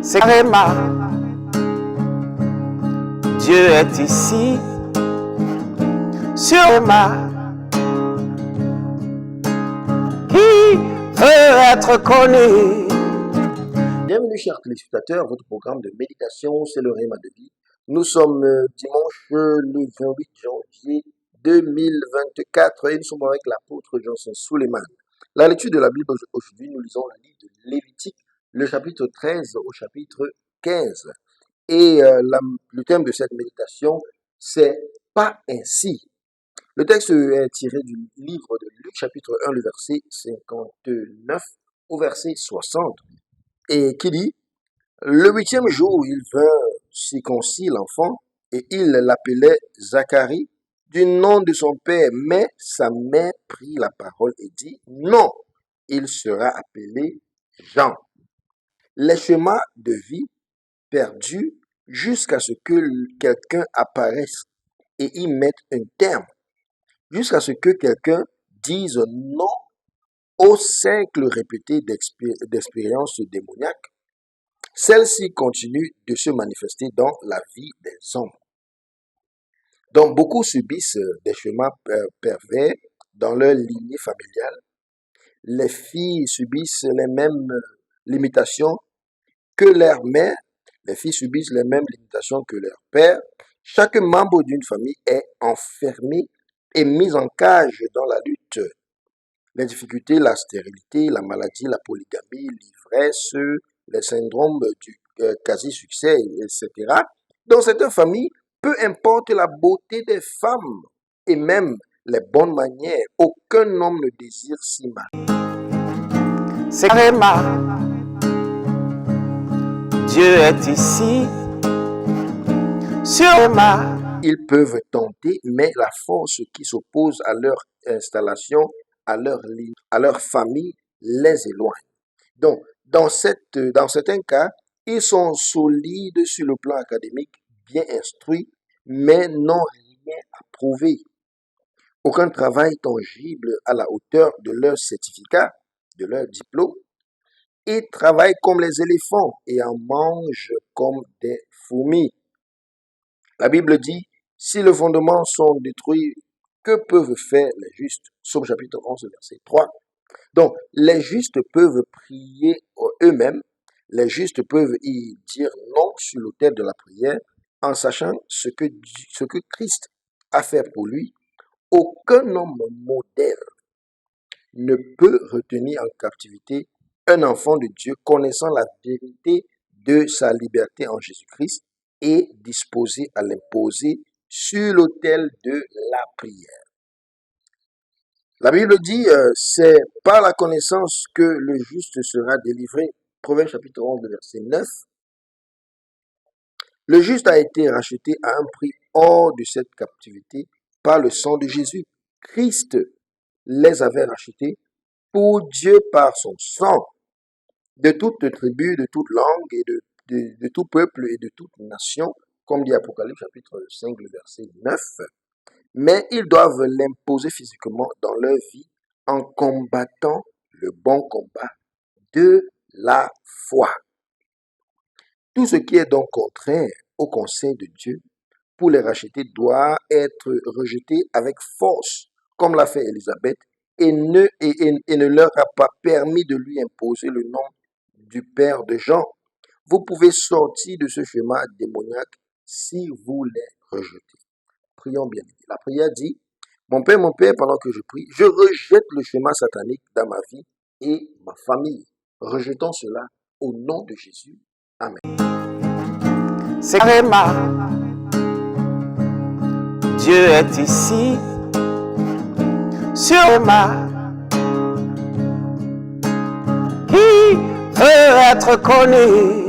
C'est carrément. Dieu est ici, sur ma, qui veut être connu. Bienvenue chers téléspectateurs, votre programme de méditation, c'est le Rhéma de vie. Nous sommes dimanche le 28 janvier 2024 et nous sommes avec l'apôtre Johnson Suleiman. La lecture de la Bible aujourd'hui, nous lisons le livre de Lévitique, le chapitre 13 au chapitre 15. Et le thème de cette méditation, c'est « Pas ainsi ». Le texte est tiré du livre de Luc, chapitre 1, le verset 59 au verset 60. Et qui dit, « Le 8e jour, il vint circoncire l'enfant, et il l'appelait Zacharie, du nom de son père. Mais sa mère prit la parole et dit, non, il sera appelé Jean. Les chemins de vie perdus jusqu'à ce que quelqu'un apparaisse et y mette un terme, jusqu'à ce que quelqu'un dise non au cercle répété d'expériences démoniaques. Celle-ci continue de se manifester dans la vie des hommes. Donc, beaucoup subissent des chemins pervers dans leur lignée familiale. Les filles subissent les mêmes limitations que leur mère. Les filles subissent les mêmes limitations que leur père. Chaque membre d'une famille est enfermé et mis en cage dans la lutte. Les difficultés, la stérilité, la maladie, la polygamie, l'ivresse, les syndromes du quasi-succès, etc. Dans cette famille, peu importe la beauté des femmes et même les bonnes manières, aucun homme ne désire si mal. C'est carrément. Dieu est ici, sur ma. Ils peuvent tenter, mais la force qui s'oppose à leur installation, à leur famille, les éloigne. Donc, dans certains cas, ils sont solides sur le plan académique, bien instruits, mais n'ont rien à prouver. Aucun travail tangible à la hauteur de leur certificat, de leur diplôme. Ils travaillent comme les éléphants et en mangent comme des fourmis. La Bible dit, si les fondements sont détruits, que peuvent faire les justes? Psaume chapitre 11, verset 3. Donc, les justes peuvent prier eux-mêmes, les justes peuvent y dire non sur l'autel de la prière, en sachant ce que Christ a fait pour lui. Aucun homme modèle ne peut retenir en captivité un enfant de Dieu connaissant la vérité de sa liberté en Jésus-Christ et disposé à l'imposer sur l'autel de la prière. La Bible dit, c'est par la connaissance que le juste sera délivré. Proverbe chapitre 11, verset 9. Le juste a été racheté à un prix hors de cette captivité par le sang de Jésus. Christ les avait rachetés pour Dieu par son sang, de toute tribu, de toute langue et de tout peuple et de toute nation, comme dit Apocalypse chapitre 5, le verset 9. Mais ils doivent l'imposer physiquement dans leur vie en combattant le bon combat de la foi. Tout ce qui est donc contraire au conseil de Dieu pour les racheter doit être rejeté avec force, comme l'a fait Élisabeth, et ne leur a pas permis de lui imposer le nom du père de Jean. Vous pouvez sortir de ce chemin démoniaque si vous les rejetez. Prions bien. La prière dit, mon Père, pendant que je prie, je rejette le chemin satanique dans ma vie et ma famille. Rejetons cela au nom de Jésus. Amen. C'est carrément. Dieu est ici, sur ma, qui veut être connu.